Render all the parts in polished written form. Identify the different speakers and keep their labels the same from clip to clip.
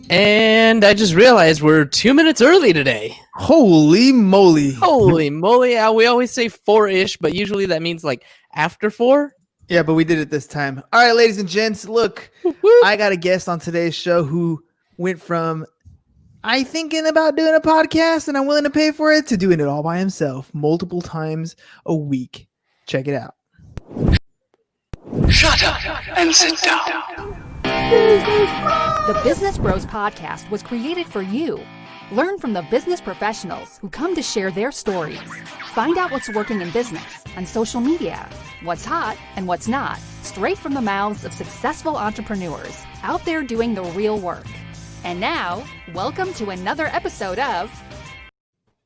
Speaker 1: And I just realized we're 2 minutes early today.
Speaker 2: Holy moly.
Speaker 1: Holy moly. We always say 4-ish, but usually that means like after 4.
Speaker 2: Yeah, but we did it this time. All right, ladies and gents, look,
Speaker 1: Woo-woo.
Speaker 2: I got a guest on today's show who went from I thinking about doing a podcast and I'm willing to pay for it to doing it all by himself multiple times a week. Check it out.
Speaker 3: Shut up and sit down.
Speaker 4: The Business Bros Podcast was created for you. Learn from the business professionals who come to share their stories. Find out what's working in business, on social media, what's hot and what's not, straight from the mouths of successful entrepreneurs out there doing the real work. And now, welcome to another episode of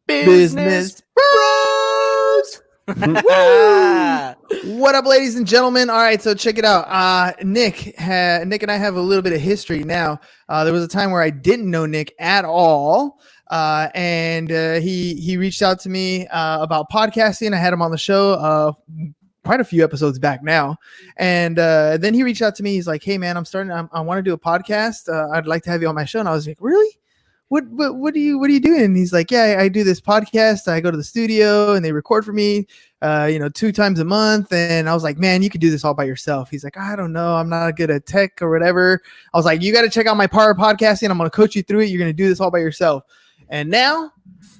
Speaker 2: Business Bros. What up, ladies and gentlemen? All right, so check it out. Nick and I have a little bit of history now. There was a time where I didn't know Nick at all, and he reached out to me about podcasting. I had him on the show quite a few episodes back now, and then he reached out to me. He's like, "Hey, man, I want to do a podcast. I'd like to have you on my show." And I was like, "Really? What are you doing?" And he's like, "Yeah, I do this podcast. I go to the studio and they record for me, 2 times a month." And I was like, "Man, you could do this all by yourself." He's like, "I don't know. I'm not good at tech or whatever." I was like, "You got to check out my Power Podcasting. I'm going to coach you through it. You're going to do this all by yourself." And now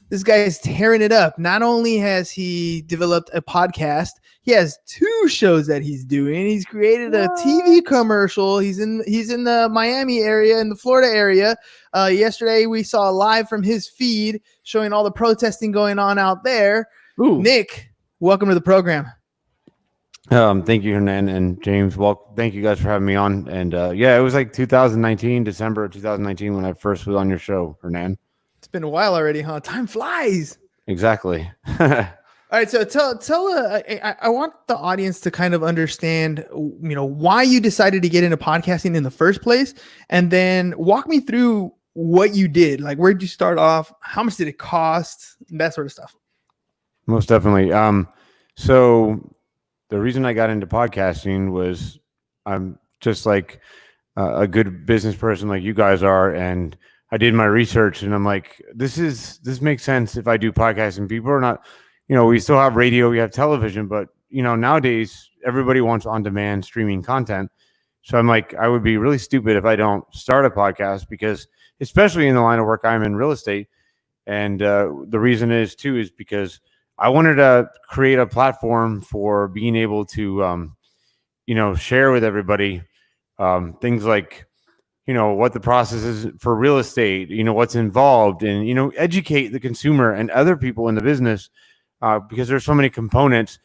Speaker 2: this guy is tearing it up. Not only has he developed a podcast, he has 2 shows that he's doing. He's created a TV commercial. He's in the Miami area, in the Florida area. Yesterday we saw live from his feed showing all the protesting going on out there.
Speaker 1: Ooh.
Speaker 2: Nick, welcome to the program.
Speaker 5: Thank you, Hernan and James. Well, thank you guys for having me on. And it was like 2019, December of 2019 when I first was on your show, Hernan.
Speaker 2: It's been a while already, huh? Time flies.
Speaker 5: Exactly.
Speaker 2: All right, so I want the audience to kind of understand, why you decided to get into podcasting in the first place, and then walk me through what you did. Like, where did you start off? How much did it cost? That sort of stuff.
Speaker 5: Most definitely. So the reason I got into podcasting was I'm just like a good business person like you guys are, and I did my research, and I'm like, this makes sense if I do podcasting. People are not, we still have radio, we have television, but nowadays everybody wants on-demand streaming content. So I'm like, I would be really stupid if I don't start a podcast, because especially in the line of work I'm in, real estate. And the reason is because I wanted to create a platform for being able to, share with everybody things like, what the process is for real estate, what's involved, and, educate the consumer and other people in the business, because there's so many components.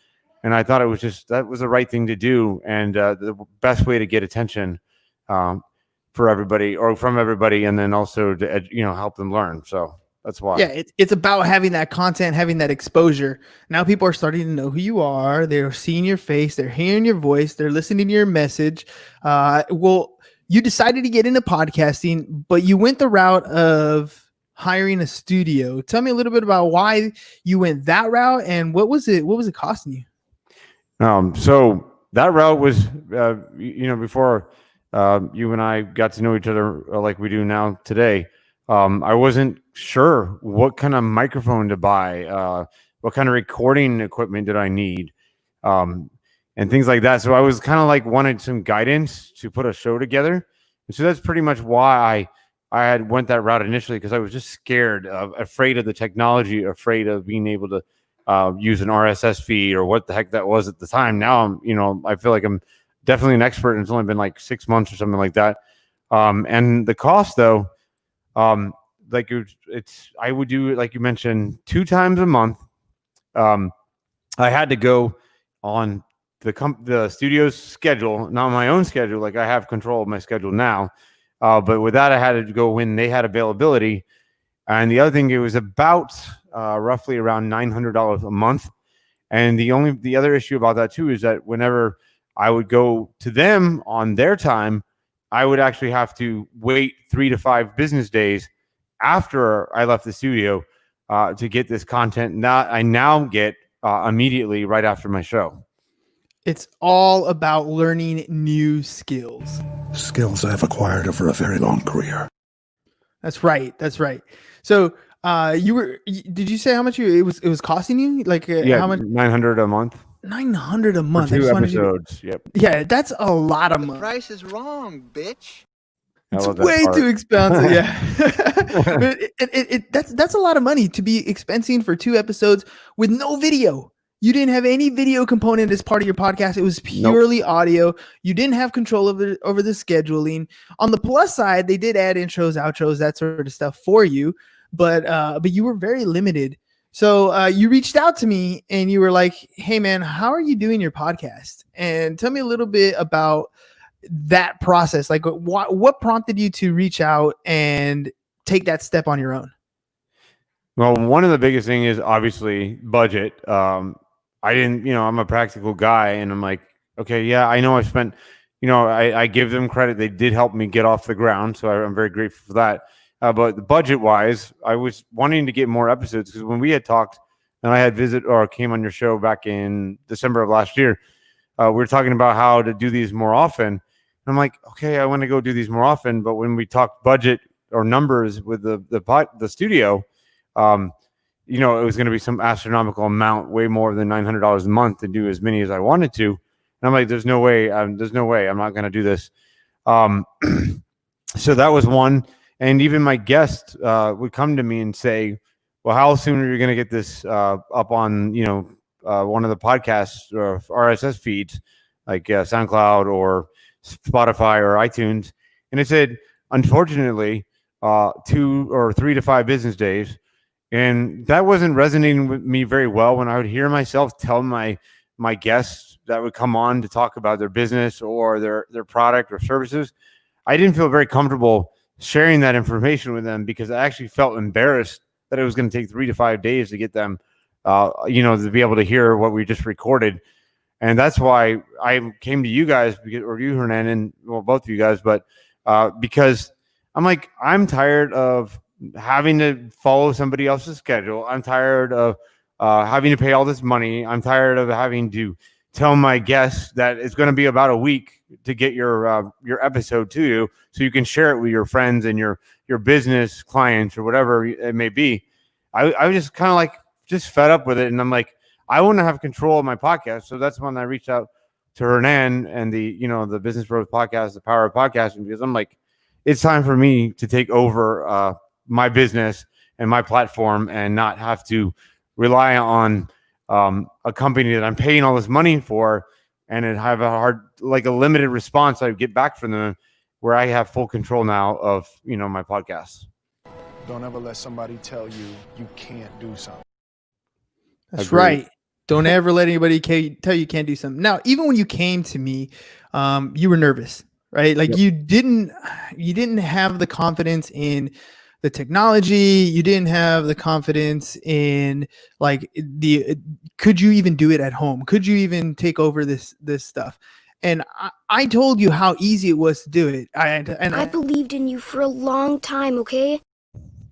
Speaker 5: And I thought that was the right thing to do. And the best way to get attention for everybody, or from everybody, and then also to, help them learn. So that's why.
Speaker 2: Yeah, it's about having that content, having that exposure. Now people are starting to know who you are. They're seeing your face. They're hearing your voice. They're listening to your message. You decided to get into podcasting, but you went the route of hiring a studio. Tell me a little bit about why you went that route, and what was it costing you?
Speaker 5: So that route was, before you and I got to know each other like we do now today. I wasn't sure what kind of microphone to buy, what kind of recording equipment did I need, and things like that. So I was kind of like wanted some guidance to put a show together. And so that's pretty much why I had went that route initially, because I was just scared, afraid of the technology, afraid of being able to use an RSS feed or what the heck that was at the time. Now I feel like I'm definitely an expert, and it's only been like 6 months or something like that. And the cost though, I would do it, like you mentioned, 2 times a month. I had to go on the studio's schedule, not my own schedule. Like, I have control of my schedule now. But with that, I had to go when they had availability. And the other thing, it was about roughly around $900 a month. And the other issue about that too is that whenever I would go to them on their time, I would actually have to wait 3 to 5 business days after I left the studio to get this content that I now get immediately right after my show.
Speaker 2: It's all about learning new skills.
Speaker 3: Skills I have acquired over a very long career.
Speaker 2: That's right. That's right. So did you say how much it was costing you? Like
Speaker 5: Yeah,
Speaker 2: how much?
Speaker 5: 900 a month
Speaker 2: 900 a
Speaker 5: for
Speaker 2: month. I
Speaker 5: 2
Speaker 2: just wanted you
Speaker 5: episodes. Yep.
Speaker 2: yeah, that's a lot of money.
Speaker 6: Price is wrong, bitch.
Speaker 5: I
Speaker 2: It's
Speaker 5: love that
Speaker 2: way
Speaker 5: part.
Speaker 2: too expensive. Yeah. But that's a lot of money to be expensing for 2 episodes with no video. You didn't have any video component as part of your podcast. It was purely audio. You didn't have control over the scheduling. On the plus side, they did add intros, outros, that sort of stuff for you, but you were very limited. So you reached out to me and you were like, "Hey man, how are you doing your podcast?" And tell me a little bit about that process. Like what prompted you to reach out and take that step on your own?
Speaker 5: Well, one of the biggest thing is obviously budget. I didn't, I'm a practical guy, and I'm like, okay, yeah, I know I spent, I give them credit. They did help me get off the ground, so I'm very grateful for that. But budget wise, I was wanting to get more episodes because when we had talked and I had came on your show back in December of last year, we were talking about how to do these more often. And I'm like, okay, I want to go do these more often. But when we talked budget or numbers with the studio, it was going to be some astronomical amount, way more than $900 a month to do as many as I wanted to. And I'm like, there's no way. I'm not going to do this. So that was one. And even my guests would come to me and say, well, how soon are you going to get this up on, one of the podcasts or RSS feeds like SoundCloud or Spotify or iTunes? And I said, unfortunately, 2 or 3 to 5 business days. And that wasn't resonating with me very well when I would hear myself tell my guests that would come on to talk about their business or their product or services. I didn't feel very comfortable sharing that information with them because I actually felt embarrassed that it was going to take 3 to 5 days to get them, to be able to hear what we just recorded. And that's why I came to you guys, or you, Hernan, and well, both of you guys, but because I'm like, I'm tired of having to follow somebody else's schedule. I'm tired of having to pay all this money. I'm tired of having to tell my guests that it's going to be about a week to get your episode to you, so you can share it with your friends and your business clients or whatever it may be. I was just kind of like just fed up with it, and I'm like, I want to have control of my podcast. So that's when I reached out to Hernan and the Business Bros podcast, the Power of Podcasting, because I'm like, it's time for me to take over my business and my platform and not have to rely on a company that I'm paying all this money for and it have a limited response I get back from them, where I have full control now of, my podcast.
Speaker 7: Don't ever let somebody tell you you can't do something.
Speaker 2: That's
Speaker 5: Agreed.
Speaker 2: right. Don't ever let anybody tell you can't do something. Now, even when you came to me, you were nervous, right? Like, you didn't have the confidence in the technology. You didn't have the confidence in could you even do it at home? Could you even take over this stuff? And I told you how easy it was to do it. I
Speaker 8: believed in you for a long time, okay?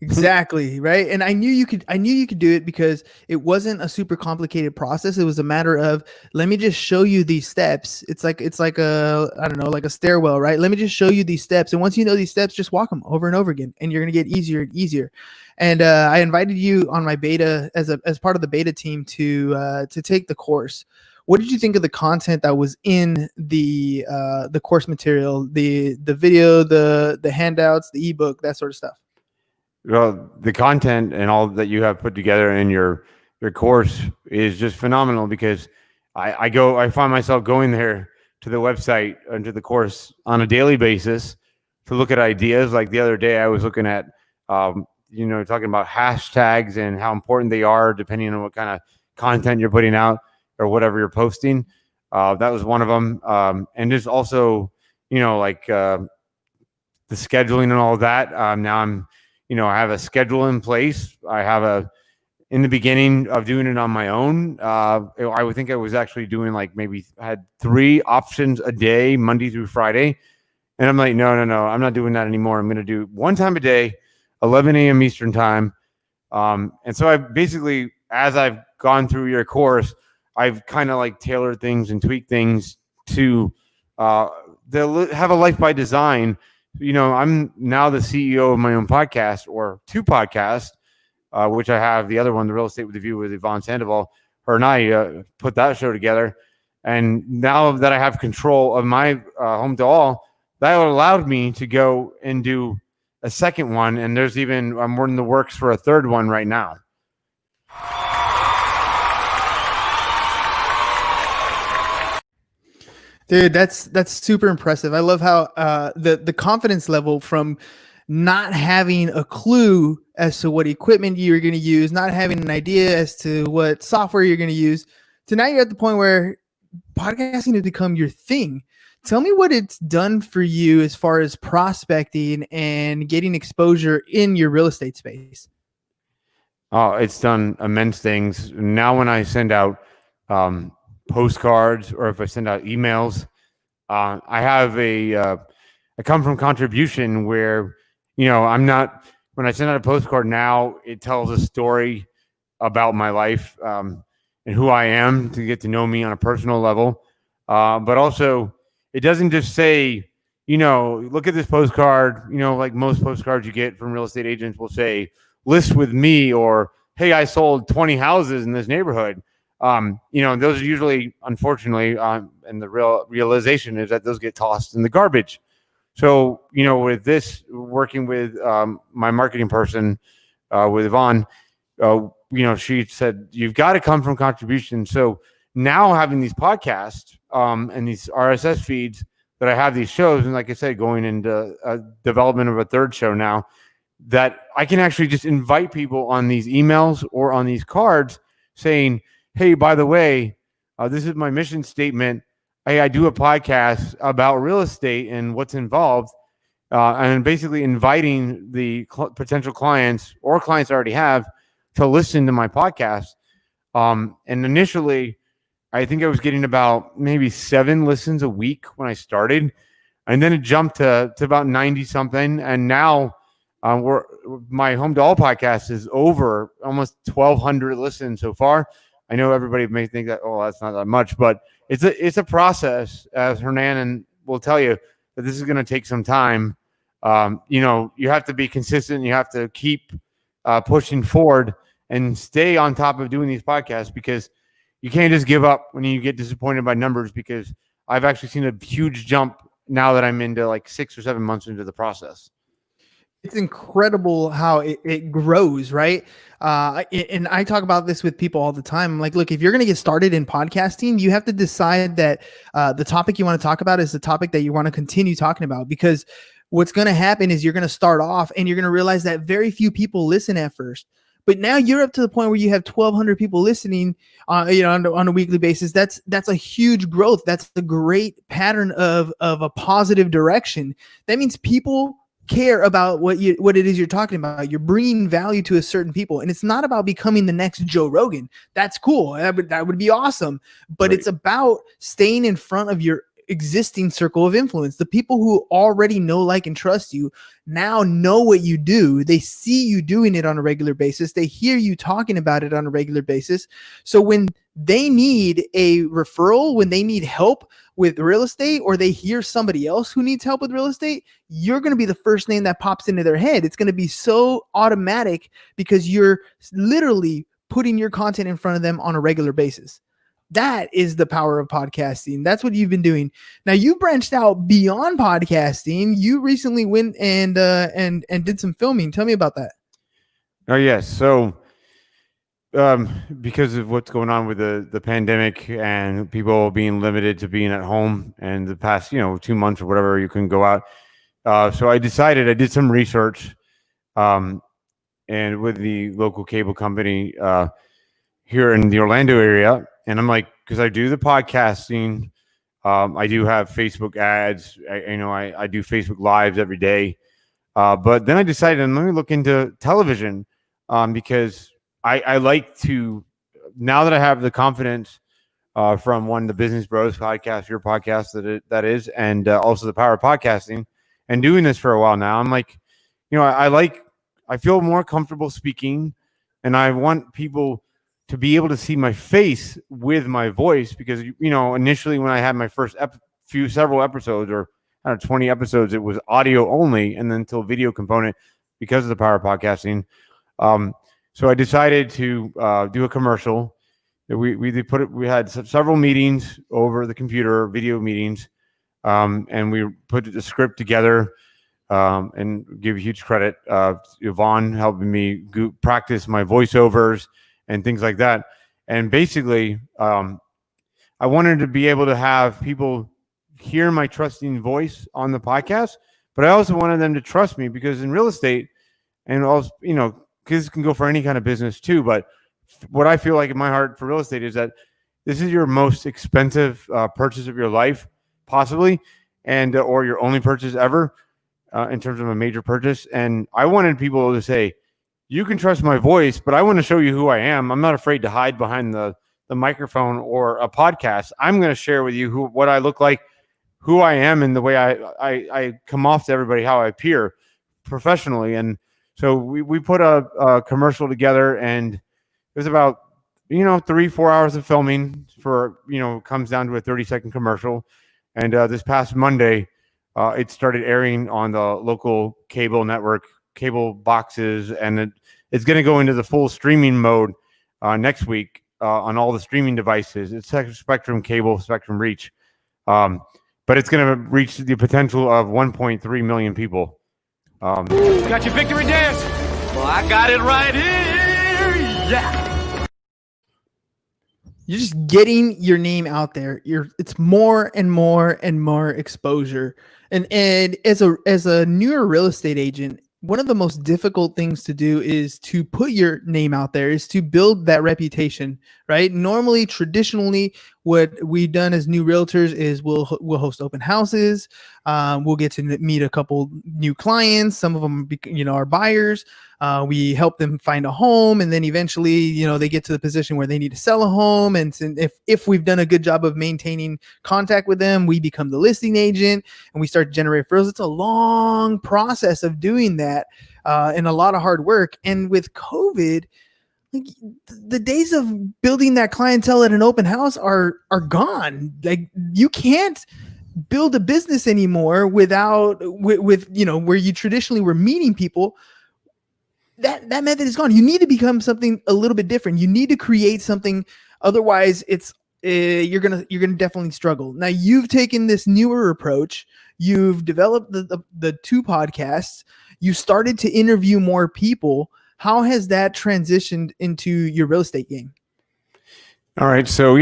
Speaker 2: Exactly, right? And I knew you could do it because it wasn't a super complicated process. It was a matter of, let me just show you these steps. It's like a stairwell, right? Let me just show you these steps. And once you know these steps, just walk them over and over again, and you're going to get easier and easier. And I invited you on my beta as part of the beta team to take the course. What did you think of the content that was in the course material, the video, the handouts, the ebook, that sort of stuff?
Speaker 5: Well, the content and all that you have put together in your course is just phenomenal, because I find myself going there to the website and to the course on a daily basis to look at ideas. Like the other day, I was looking at, talking about hashtags and how important they are depending on what kind of content you're putting out or whatever you're posting. That was one of them. And there's also, the scheduling and all that. Now I'm, I have a schedule in place. In the beginning of doing it on my own, I would think I was actually doing maybe I had 3 options a day, Monday through Friday. And I'm like, no, I'm not doing that anymore. I'm going to do 1 time a day, 11 a.m. Eastern time. And so I basically, as I've gone through your course, I've kind of tailored things and tweaked things to have a life by design I'm now the CEO of my own podcast, or two podcasts, which I have. The other one, The Real Estate with a View, with Yvonne Sandoval. Her and I put that show together. And now that I have control of my Home to All, that allowed me to go and do a second one. And there's even, I'm in the works for a third one right now.
Speaker 2: Dude, that's super impressive. I love how the confidence level from not having a clue as to what equipment you're going to use, not having an idea as to what software you're going to use, to now you're at the point where podcasting has become your thing. Tell me what it's done for you as far as prospecting and getting exposure in your real estate space.
Speaker 5: Oh, it's done immense things. Now when I send out postcards, or if I send out emails, I have I come from contribution where, I'm not, when I send out a postcard now, it tells a story about my life and who I am, to get to know me on a personal level. But also, it doesn't just say, look at this postcard, like most postcards you get from real estate agents will say, list with me, or, hey, I sold 20 houses in this neighborhood. Those are usually, unfortunately, and the realization is that those get tossed in the garbage. So, with this, working with my marketing person, with Yvonne, she said, you've got to come from contribution. So now having these podcasts and these RSS feeds that I have these shows, and like I said, going into a development of a third show now, that I can actually just invite people on these emails or on these cards saying, hey, by the way, this is my mission statement. Hey, I do a podcast about real estate and what's involved, and basically inviting the potential clients or clients I already have to listen to my podcast. And initially, I think I was getting about maybe 7 listens a week when I started, and then it jumped to about 90 something. And now my Home to All podcast is over almost 1,200 listens so far. I know everybody may think that, oh, that's not that much, but it's a process, as Hernan will tell you, that this is going to take some time. You have to be consistent. You have to keep pushing forward and stay on top of doing these podcasts, because you can't just give up when you get disappointed by numbers, because I've actually seen a huge jump now that I'm into like 6 or 7 months into the process.
Speaker 2: It's incredible how it grows, right? And I talk about this with people all the time. I'm like, look, if you're going to get started in podcasting, you have to decide that the topic you want to talk about is the topic that you want to continue talking about, because what's going to happen is you're going to start off and you're going to realize that very few people listen at first. But now you're up to the point where you have 1,200 people listening, on a weekly basis. That's a huge growth. That's a great pattern of a positive direction. That means people care about what it is you're talking about. You're bringing value to a certain people, and it's not about becoming the next Joe Rogan. That's cool. That would be awesome. But right. It's about staying in front of your existing circle of influence. The people who already know, like, and trust you now know what you do. They see you doing it on a regular basis. They hear you talking about it on a regular basis. So when they need a referral, when they need help with real estate, or they hear somebody else who needs help with real estate, you're going to be the first name that pops into their head. It's going to be so automatic because you're literally putting your content in front of them on a regular basis. That is the power of podcasting. That's what you've been doing. Now you branched out beyond podcasting. You recently went and did some filming. Tell me about that.
Speaker 5: Oh, yes. So because of what's going on with the pandemic and people being limited to being at home, and the past 2 months or whatever, you can go out. So I did some research, and with the local cable company here in the Orlando area. And I'm like, because I do the podcasting, I do have Facebook ads. I do Facebook Lives every day. But then I decided, let me look into television, because I like to, now that I have the confidence from the Business Bros podcast, your podcast that is, and also the power of podcasting, and doing this for a while now, I'm like, I feel more comfortable speaking, and I want people to be able to see my face with my voice, because initially when I had my first several episodes, or I don't know, 20 episodes, it was audio only, and then until video component because of the power of podcasting. So I decided to do a commercial. We had several meetings over the computer, video meetings, and we put the script together. And give huge credit. Yvonne helping me practice my voiceovers and things like that. And basically, I wanted to be able to have people hear my trusting voice on the podcast, but I also wanted them to trust me because in real estate, and also, because this can go for any kind of business too, but what I feel like in my heart for real estate is that this is your most expensive purchase of your life, possibly, and or your only purchase ever. In terms of a major purchase. And I wanted people to say, you can trust my voice, but I want to show you who I am. I'm not afraid to hide behind the microphone or a podcast. I'm going to share with you what I look like, who I am, and the way I come off to everybody, how I appear professionally. And so we put a commercial together, and it was about, 3-4 hours of filming for, comes down to a 30-second commercial. And this past Monday, it started airing on the local cable network, cable boxes, and it's going to go into the full streaming mode next week on all the streaming devices. It's Spectrum Cable, Spectrum Reach, but it's going to reach the potential of 1.3 million people.
Speaker 3: Got your victory dance? Well, I got it right here. Yeah.
Speaker 2: You're just getting your name out there. It's more and more and more exposure. And as a newer real estate agent, one of the most difficult things to do is to put your name out there, is to build that reputation, right? Normally, traditionally, what we've done as new realtors is we'll host open houses. We'll get to meet a couple new clients. Some of them, are buyers. We help them find a home, and then eventually, they get to the position where they need to sell a home. And if we've done a good job of maintaining contact with them, we become the listing agent, and we start to generate referrals. It's a long process of doing that, and a lot of hard work. And with COVID, like, the days of building that clientele at an open house are gone. Like, you can't build a business anymore without where you traditionally were meeting people. That method is gone. You need to become something a little bit different. You need to create something. Otherwise, it's you're gonna definitely struggle. Now, you've taken this newer approach. You've developed the 2 podcasts. You started to interview more people. How has that transitioned into your real estate game?
Speaker 5: All right. So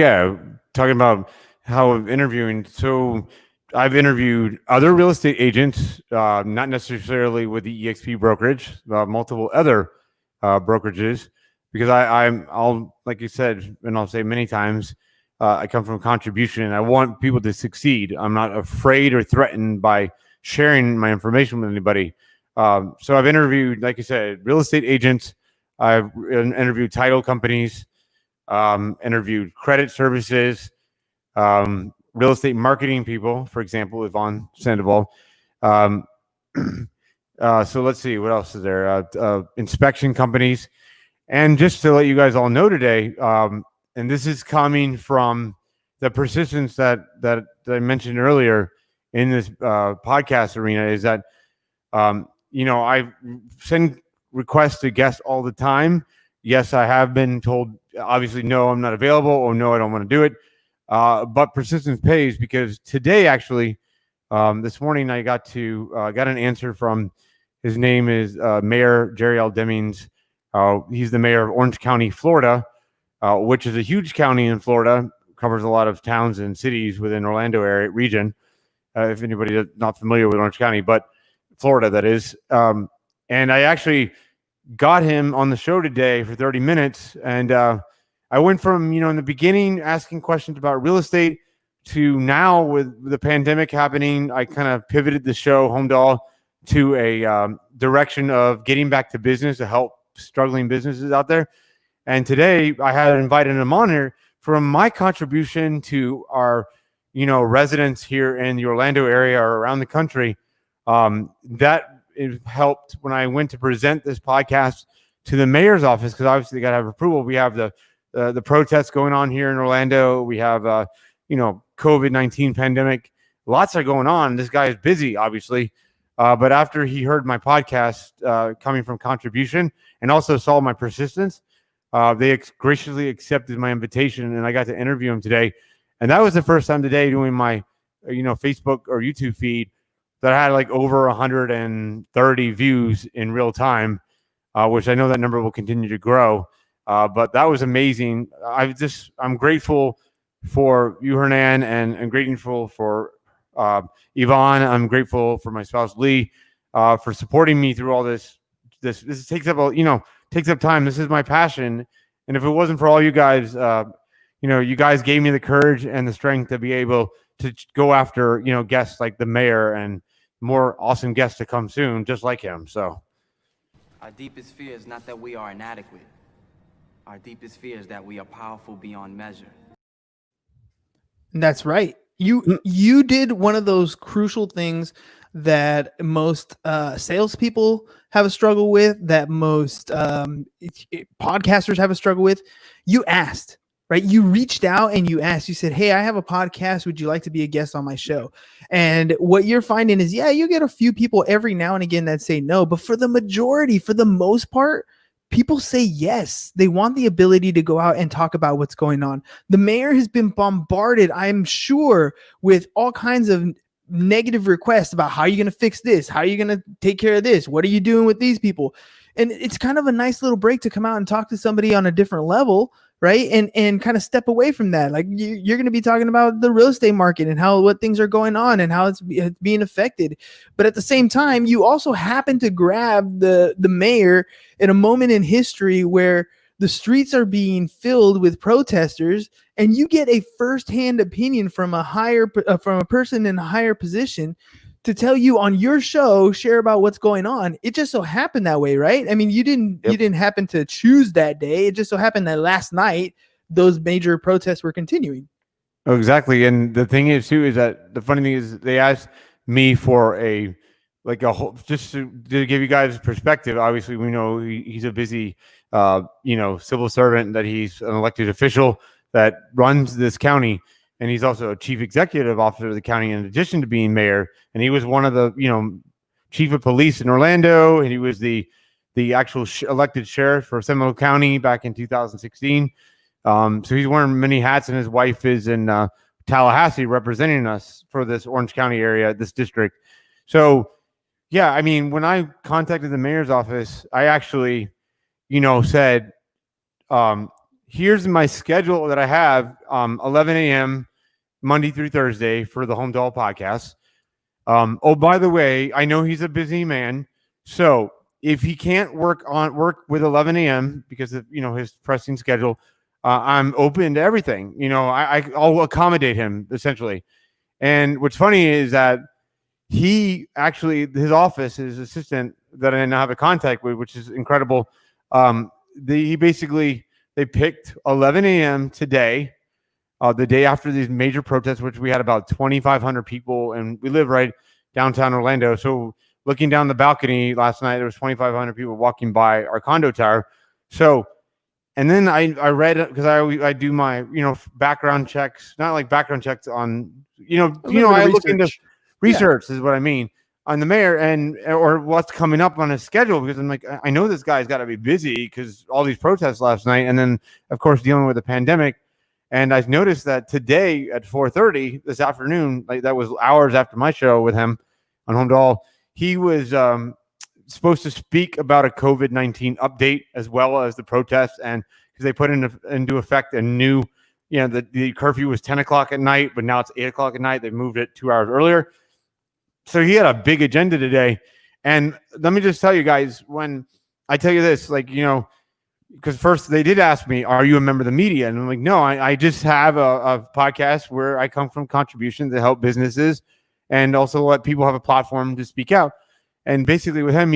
Speaker 5: talking about how I'm interviewing. So I've interviewed other real estate agents, not necessarily with the EXP brokerage, multiple other brokerages, because I'll, like you said, and I'll say many times, I come from contribution, and I want people to succeed. I'm not afraid or threatened by sharing my information with anybody. So I've interviewed, like I said, real estate agents. I've interviewed title companies, interviewed credit services, real estate marketing people, for example, Yvonne Sandoval. So let's see, what else is there? Inspection companies. And just to let you guys all know today, and this is coming from the persistence that I mentioned earlier in this podcast arena, is that I send requests to guests all the time. Yes, I have been told, obviously, no, I'm not available, or no, I don't want to do it. But persistence pays, because today, actually, this morning, I got an answer from, his name is Mayor Jerry L. Demings. He's the mayor of Orange County, Florida, which is a huge county in Florida, covers a lot of towns and cities within Orlando area region. If anybody is not familiar with Orange County, but Florida, that is. And I actually got him on the show today for 30 minutes. And I went from, in the beginning, asking questions about real estate, to now with the pandemic happening, I kind of pivoted the show, Home to All, to a direction of getting back to business to help struggling businesses out there. And today I had invited him on here from my contribution to our, residents here in the Orlando area or around the country. That it helped when I went to present this podcast to the mayor's office, because obviously they got to have approval. We have the protests going on here in Orlando. We have, COVID-19 pandemic. lots are going on. This guy is busy, obviously. But after he heard my podcast coming from Contribution and also saw my persistence, they graciously accepted my invitation, and I got to interview him today. And that was the first time today doing my, Facebook or YouTube feed that I had like over 130 views in real time, which I know that number will continue to grow. But that was amazing. I'm grateful for you, Hernan, and I'm grateful for Yvonne. I'm grateful for my spouse Lee for supporting me through all this. This takes up time. This is my passion, and if it wasn't for all you guys, you guys gave me the courage and the strength to be able to go after guests like the mayor and more awesome guests to come soon, just like him. So,
Speaker 9: our deepest fear is not that we are inadequate. Our deepest fear is that we are powerful beyond measure.
Speaker 2: That's right. You did one of those crucial things that most salespeople have a struggle with, that most podcasters have a struggle with. You asked, right? You reached out and you asked. You said, "Hey, I have a podcast. Would you like to be a guest on my show?" And what you're finding is, yeah, you get a few people every now and again that say no, but for the most part, people say yes. They want the ability to go out and talk about what's going on. The mayor has been bombarded, I'm sure, with all kinds of negative requests about how you're going to fix this, how you're going to take care of this, what are you doing with these people? And it's kind of a nice little break to come out and talk to somebody on a different level, right? And kind of step away from that. Like you're going to be talking about the real estate market and what things are going on and how it's being affected. But at the same time, you also happen to grab the mayor in a moment in history where the streets are being filled with protesters, and you get a firsthand opinion from a person in a higher position to tell you on your show, share about what's going on. It just so happened that way, right? I mean, you didn't happen to choose that day. It just so happened that last night those major protests were continuing.
Speaker 5: Oh, exactly. And the thing is too, is that the funny thing is they asked me for just to give you guys perspective. Obviously, we know he's a busy, civil servant, that he's an elected official that runs this county. And he's also a chief executive officer of the county in addition to being mayor. And he was one of the, chief of police in Orlando. And he was the actual elected sheriff for Seminole County back in 2016. So he's wearing many hats, and his wife is in Tallahassee representing us for this Orange County area, this district. So, yeah, I mean, when I contacted the mayor's office, I actually, said, here's my schedule that I have, 11 a.m. Monday through Thursday for the Home Doll podcast. Oh, by the way, I know he's a busy man, so if he can't work with 11 a.m. because of his pressing schedule, I'm open to everything. I'll accommodate him essentially. And what's funny is that his office, his assistant that I now have a contact with, which is incredible. They picked 11 a.m. today, the day after these major protests, which we had about 2,500 people, and we live right downtown Orlando. So looking down the balcony last night, there was 2,500 people walking by our condo tower. So, and then I read, because I do my background checks, not like background checks on I look into research is what I mean on the mayor or what's coming up on his schedule, because I'm like, I know this guy's got to be busy because all these protests last night, and then of course dealing with the pandemic. And I've noticed that today at 4:30 this afternoon, like that was hours after my show with him on Home Doll, he was supposed to speak about a COVID-19 update as well as the protests, and because they put into effect a new, the curfew was 10 o'clock at night, but now it's 8 o'clock at night. They moved it 2 hours earlier. So he had a big agenda today. And let me just tell you guys, when I tell you this, because first they did ask me, are you a member of the media? And I'm like, no, I just have a podcast where I come from contributions to help businesses and also let people have a platform to speak out. And basically with him,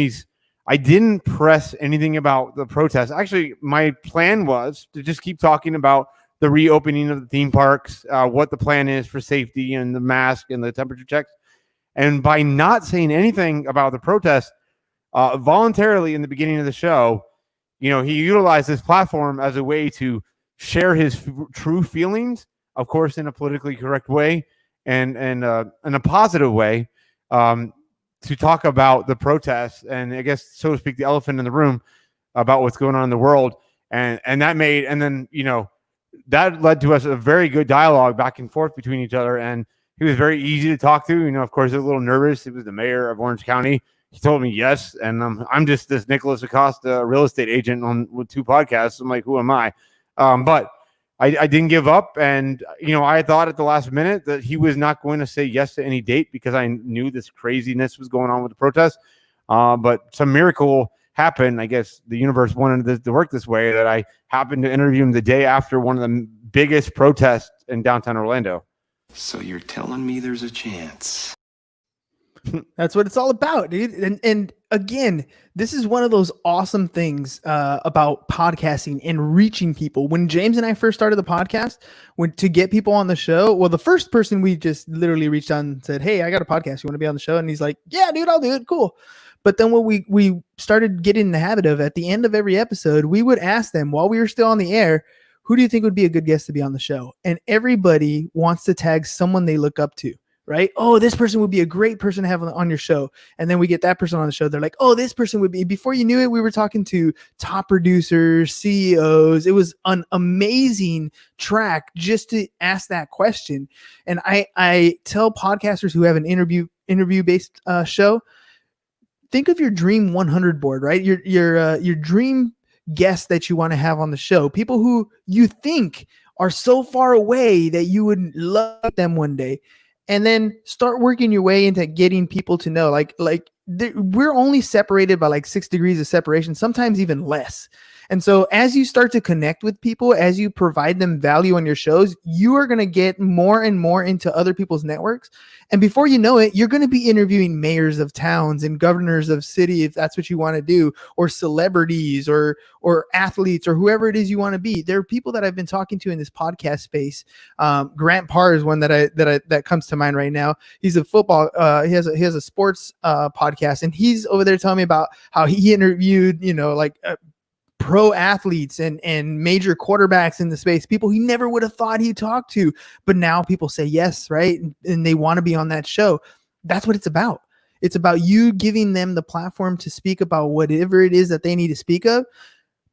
Speaker 5: I didn't press anything about the protest. Actually, my plan was to just keep talking about the reopening of the theme parks, what the plan is for safety and the mask and the temperature checks. And by not saying anything about the protest, voluntarily in the beginning of the show, he utilized this platform as a way to share his true feelings, of course, in a politically correct way, and in a positive way, to talk about the protests and, I guess, so to speak, the elephant in the room about what's going on in the world. And then, that led to us a very good dialogue back and forth between each other. And he was very easy to talk to. Of course, I was a little nervous. He was the mayor of Orange County. He told me yes. And I'm just this Nicholas Acosta real estate agent with 2 podcasts. I'm like, who am I? But I didn't give up. And, I thought at the last minute that he was not going to say yes to any date because I knew this craziness was going on with the protest. But some miracle happened. I guess the universe wanted this to work this way, that I happened to interview him the day after one of the biggest protests in downtown Orlando.
Speaker 6: So you're telling me there's a chance?
Speaker 2: That's what it's all about, dude. And again, this is one of those awesome things about podcasting and reaching people. When James and I first started the podcast, to get people on the show, well, the first person we just literally reached out and said, "Hey, I got a podcast. You want to be on the show?" And he's like, "Yeah, dude, I'll do it. Cool." But then what we started getting in the habit of, at the end of every episode, we would ask them while we were still on the air, who do you think would be a good guest to be on the show? And everybody wants to tag someone they look up to, right? Oh, this person would be a great person to have on your show. And then we get that person on the show. They're like, oh, this person would be, before you knew it, we were talking to top producers, CEOs. It was an amazing track just to ask that question. And I tell podcasters who have an interview-based show, think of your dream 100 board, right? Your dream guests that you want to have on the show, people who you think are so far away that you would love them one day, and then start working your way into getting people to know, we're only separated by 6 degrees of separation, sometimes even less. And so as you start to connect with people, as you provide them value on your shows, you are going to get more and more into other people's networks. And before you know it, you're going to be interviewing mayors of towns and governors of city, if that's what you want to do, or celebrities or athletes or whoever it is you want to be. There are people that I've been talking to in this podcast space. Grant Parr is one that comes to mind right now. He's a football. He has a sports podcast, and he's over there telling me about how he interviewed, pro athletes and major quarterbacks in the space, people he never would have thought he'd talk to, but now people say yes, right? And they want to be on that show. That's what it's about. It's about you giving them the platform to speak about whatever it is that they need to speak of,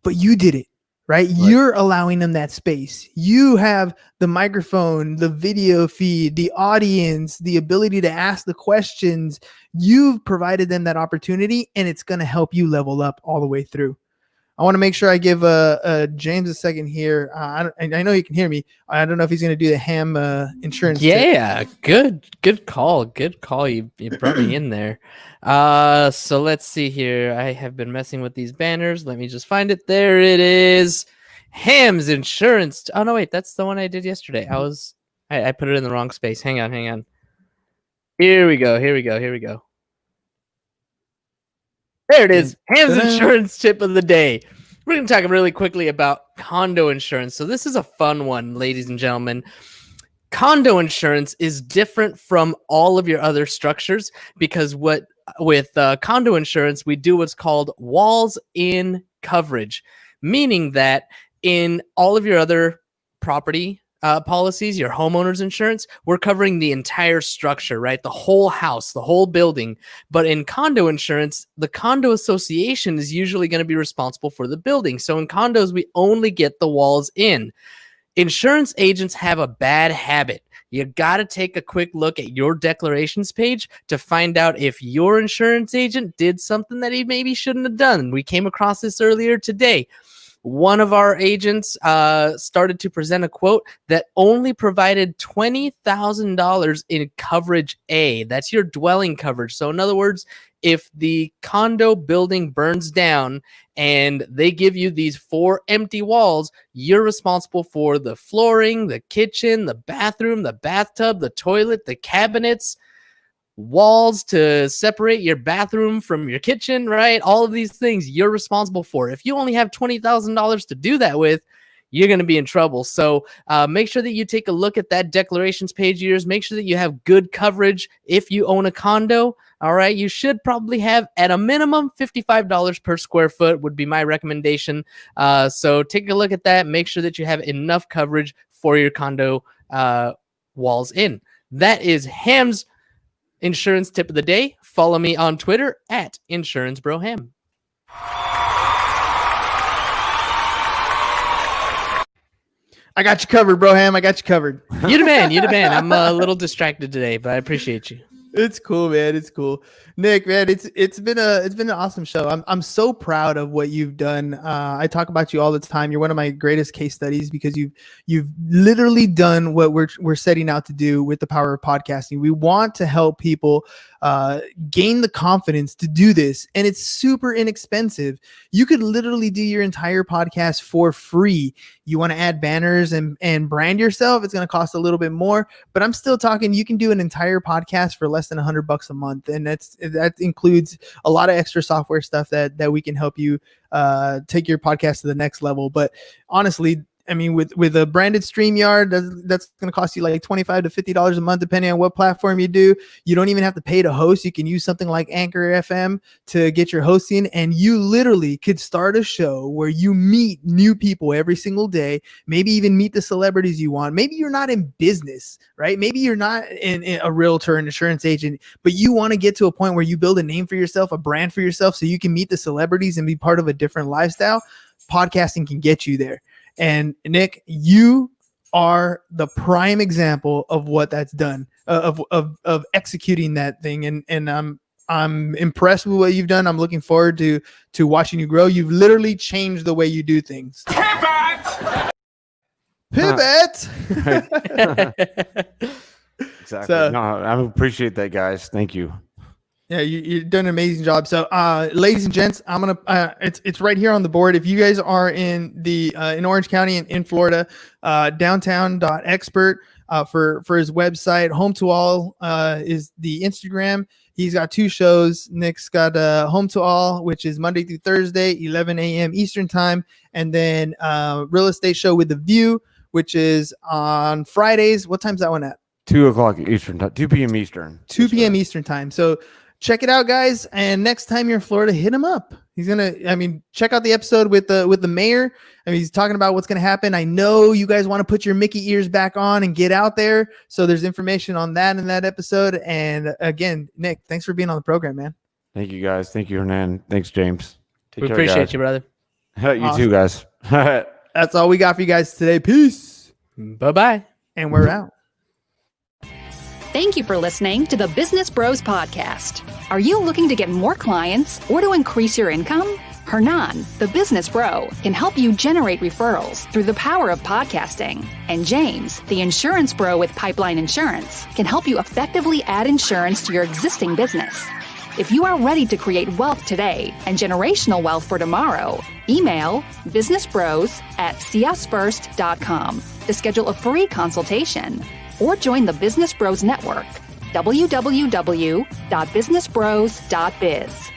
Speaker 2: but you did it, right? You're allowing them that space. You have the microphone, the video feed, the audience, the ability to ask the questions. You've provided them that opportunity, and it's going to help you level up all the way through. I want to make sure I give James a second here. I know you can hear me. I don't know if he's going to do the ham insurance.
Speaker 1: Yeah, good call. Good call. You brought me in there. So let's see here. I have been messing with these banners. Let me just find it. There it is. Ham's insurance. Oh no, wait, that's the one I did yesterday. I put it in the wrong space. Hang on. Here we go. There it is. Ham's insurance tip of the day. We're going to talk really quickly about condo insurance. So this is a fun one, ladies and gentlemen. Condo insurance is different from all of your other structures because with condo insurance, we do what's called walls-in coverage, meaning that in all of your other property policies, your homeowner's insurance, we're covering the entire structure, right? The whole house, the whole building. But in condo insurance, the condo association is usually going to be responsible for the building. So in condos, we only get the walls in. Insurance agents have a bad habit. You got to take a quick look at your declarations page to find out if your insurance agent did something that he maybe shouldn't have done. We came across this earlier today. One of our agents started to present a quote that only provided $20,000 in coverage A. That's your dwelling coverage. So in other words, if the condo building burns down and they give you these 4 empty walls, you're responsible for the flooring, the kitchen, the bathroom, the bathtub, the toilet, the cabinets, walls to separate your bathroom from your kitchen, right? All of these things you're responsible for. If you only have $20,000 to do that with, you're going to be in trouble. So make sure that you take a look at that declarations page of yours. Make sure that you have good coverage if you own a condo. All right. You should probably have at a minimum $55 per square foot would be my recommendation. So take a look at that. Make sure that you have enough coverage for your condo walls in. That is Ham's insurance tip of the day. Follow me on Twitter at InsuranceBroHam.
Speaker 2: I got you covered, bro, Ham. I got you covered.
Speaker 1: You the man. You the man. I'm a little distracted today, but I appreciate you.
Speaker 2: It's cool, man. It's cool. Nick, man, it's been an awesome show. I'm so proud of what you've done. I talk about you all the time. You're one of my greatest case studies because you've literally done what we're setting out to do with the power of podcasting. We want to help people gain the confidence to do this, and it's super inexpensive. You could literally do your entire podcast for free. You want to add banners and brand yourself, it's going to cost a little bit more, but I'm still talking you can do an entire podcast for less than $100 a month, and that includes a lot of extra software stuff that we can help you take your podcast to the next level. But honestly, I mean, with a branded StreamYard, that's going to cost you like $25 to $50 a month, depending on what platform you do. You don't even have to pay to host. You can use something like Anchor FM to get your hosting, and you literally could start a show where you meet new people every single day, maybe even meet the celebrities you want. Maybe you're not in business, right? Maybe you're not in a realtor, an insurance agent, but you want to get to a point where you build a name for yourself, a brand for yourself, so you can meet the celebrities and be part of a different lifestyle. Podcasting can get you there. And Nick, you are the prime example of what that's done, of executing that thing. And I'm impressed with what you've done. I'm looking forward to watching you grow. You've literally changed the way you do things. Pivot.
Speaker 5: Exactly.
Speaker 2: So,
Speaker 5: no, I appreciate that, guys. Thank you.
Speaker 2: Yeah, you've done an amazing job. So, ladies and gents, I'm gonna. It's right here on the board. If you guys are in the in Orange County and in Florida, downtown.expert for his website. Home to All is the Instagram. He's got 2 shows. Nick's got Home to All, which is Monday through Thursday, 11 a.m. Eastern time, and then Real Estate Show with the View, which is on Fridays. What time's that one at?
Speaker 5: 2 o'clock Eastern time, 2 p.m. Eastern.
Speaker 2: 2 p.m. Eastern time. So check it out, guys. And next time you're in Florida, hit him up. He's check out the episode with the mayor. I mean, he's talking about what's going to happen. I know you guys want to put your Mickey ears back on and get out there. So there's information on that in that episode. And again, Nick, thanks for being on the program, man.
Speaker 5: Thank you, guys. Thank you, Hernan. Thanks, James.
Speaker 1: We appreciate you, brother.
Speaker 5: You too, guys.
Speaker 2: That's all we got for you guys today. Peace.
Speaker 1: Bye-bye.
Speaker 2: And we're out.
Speaker 4: Thank you for listening to the Business Bros Podcast. Are you looking to get more clients or to increase your income? Hernan, the business bro, can help you generate referrals through the power of podcasting. And James, the insurance bro with Pipeline Insurance, can help you effectively add insurance to your existing business. If you are ready to create wealth today and generational wealth for tomorrow, email businessbros@csfirst.com to schedule a free consultation. Or join the Business Bros Network, www.businessbros.biz.